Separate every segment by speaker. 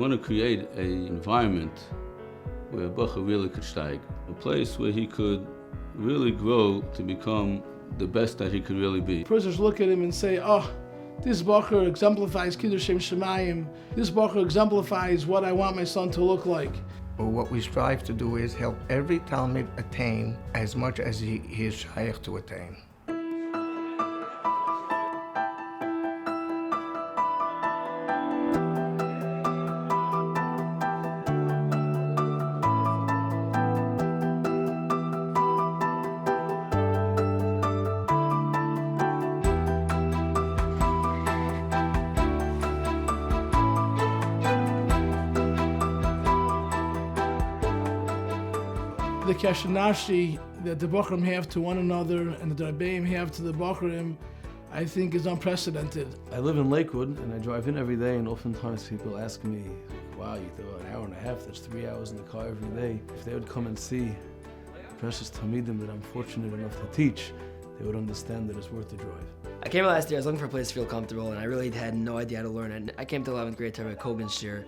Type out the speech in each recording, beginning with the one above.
Speaker 1: want to create an environment where a Bacher really could steig, a place where he could really grow to become the best that he could really be.
Speaker 2: Prisoners look at him and say, oh, this Bacher exemplifies Kiddush Shem Shemayim. This Bacher exemplifies what I want my son to look like.
Speaker 3: Well, what we strive to do is help every Talmid attain as much as he is shaykh to attain.
Speaker 2: The Kashanashi that the Bochrim have to one another and the Rebbeim have to the Bochrim, I think is unprecedented.
Speaker 4: I live in Lakewood and I drive in every day, and oftentimes people ask me, wow, you do an hour and a half, that's 3 hours in the car every day. If they would come and see the precious Talmidim that I'm fortunate enough to teach, they would understand that it's worth the drive.
Speaker 5: I came last year, I was looking for a place to feel comfortable, and I really had no idea how to learn. And I came to 11th grade to Rabbi Kogan's shir.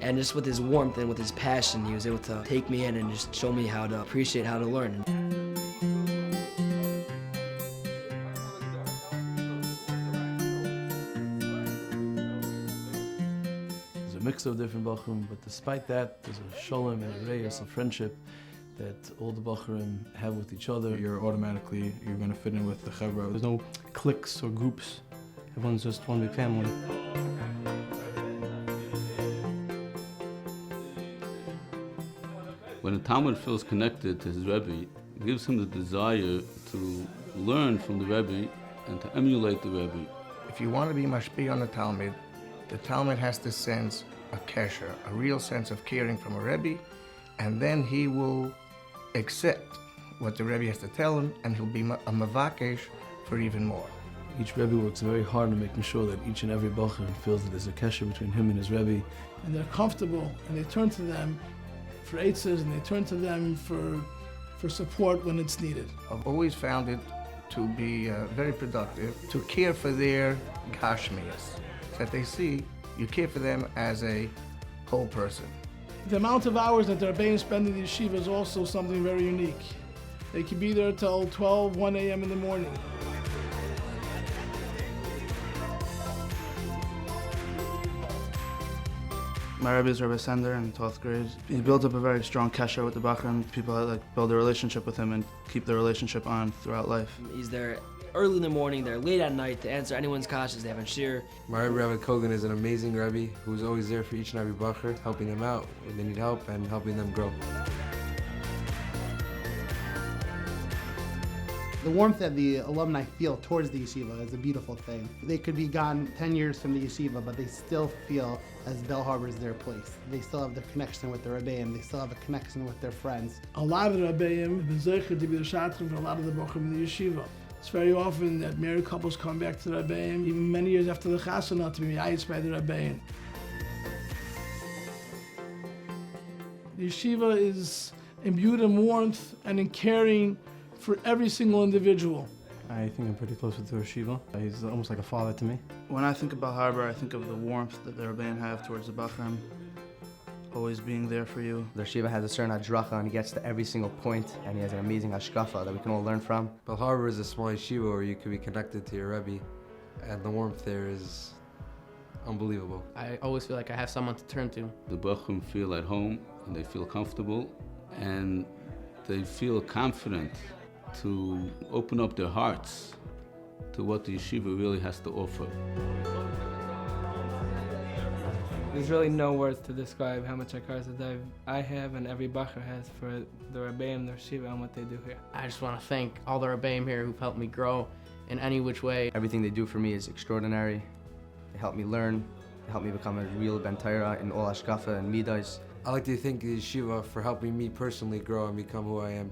Speaker 5: And just with his warmth and with his passion, he was able to take me in and just show me how to appreciate how to learn.
Speaker 4: There's a mix of different Bachrim, but despite that, there's a shalom and a reyes, a friendship that all the Bachrim have with each other.
Speaker 6: You're going to fit in with the Chevra. There's no cliques or groups. Everyone's just one big family.
Speaker 1: When a Talmud feels connected to his Rebbe, it gives him the desire to learn from the Rebbe and to emulate the Rebbe.
Speaker 3: If you want to be mashpi on the Talmud has to sense a kesher, a real sense of caring from a Rebbe, and then he will accept what the Rebbe has to tell him, and he'll be a mavakesh for even more.
Speaker 4: Each Rebbe works very hard on making sure that each and every Bacher feels that there's a kesher between him and his Rebbe.
Speaker 2: And they're comfortable, and they turn to them for eitzes, and they turn to them for support when it's needed.
Speaker 3: I've always found it to be very productive to care for their gashmias, that they see you care for them as a whole person.
Speaker 2: The amount of hours that the Rebbeim spend in the yeshiva is also something very unique. They can be there till 12, 1 a.m. in the morning.
Speaker 7: My Rebbe is Rebbe Sender in 12th grade. He built up a very strong kesher with the Bachrim. People build a relationship with him and keep the relationship on throughout life.
Speaker 5: He's there early in the morning, they're late at night to answer anyone's kashas they have in shir.
Speaker 8: My Rebbe Kogan is an amazing Rebbe who's always there for each and every Bacher, helping them out when they need help and helping them grow.
Speaker 9: The warmth that the alumni feel towards the yeshiva is a beautiful thing. They could be gone 10 years from the yeshiva, but they still feel as Belle Harbor is their place. They still have the connection with the Rebbeim. They still have a connection with their friends.
Speaker 2: A lot of the Rebbeim have been zeicher to be the shatrim for a lot of the Bochrim in the yeshiva. It's very often that married couples come back to the Rebbeim, even many years after the chasana, to be miyayitz by the Rebbeim. The yeshiva is imbued in warmth and in caring for every single individual.
Speaker 6: I think I'm pretty close with the Yeshiva. He's almost like a father to me.
Speaker 7: When I think about Harbor, I think of the warmth that the Rebbeim have towards the Bachrim, always being there for you.
Speaker 10: The Yeshiva has a certain hadracha, and he gets to every single point, and he has an amazing hashkafa that we can all learn from.
Speaker 8: Belle Harbor is a small yeshiva where you can be connected to your Rebbe, and the warmth there is unbelievable.
Speaker 11: I always feel like I have someone to turn to.
Speaker 1: The Bachrim feel at home and they feel comfortable and they feel confident to open up their hearts to what the yeshiva really has to offer.
Speaker 12: There's really no words to describe how much I have and every Bacher has for the Rebbeim, the Yeshiva, and what they do here.
Speaker 11: I just want to thank all the Rebbeim here who've helped me grow in any which way.
Speaker 10: Everything they do for me is extraordinary. They help me learn, they help me become a real Ben Torah in all hashkafa and midas.
Speaker 8: I like to thank the yeshiva for helping me personally grow and become who I am.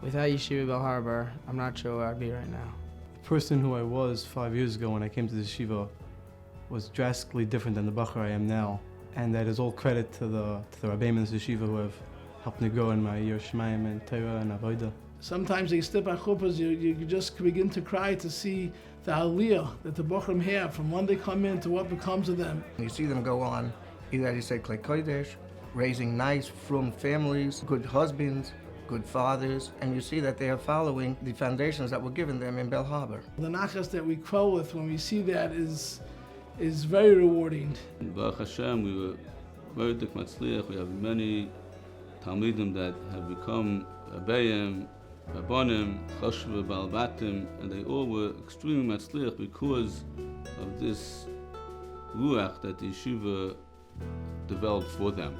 Speaker 11: Without Yeshiva Belle Harbor, I'm not sure where I'd be right now.
Speaker 6: The person who I was 5 years ago when I came to the yeshiva was drastically different than the Bacher I am now. And that is all credit to the Rebbeim in this yeshiva who have helped me grow in my Yerushalayim and Torah and Avodah.
Speaker 2: Sometimes they step on chuppahs, you just begin to cry to see the aliyah that the bochum have from when they come in to what becomes of them.
Speaker 3: You see them go on, either as you say, Klei Kodesh, raising nice, frum families, good husbands, good fathers, and you see that they are following the foundations that were given them in Belle Harbor.
Speaker 2: The nachas that we quell with when we see that is very rewarding.
Speaker 1: Baruch Hashem, we were very matzliach. We have many Talmidim that have become Abayim, Rabbanim, Chashva, Balbatim, and they all were extremely matzliach because of this ruach that the yeshiva developed for them.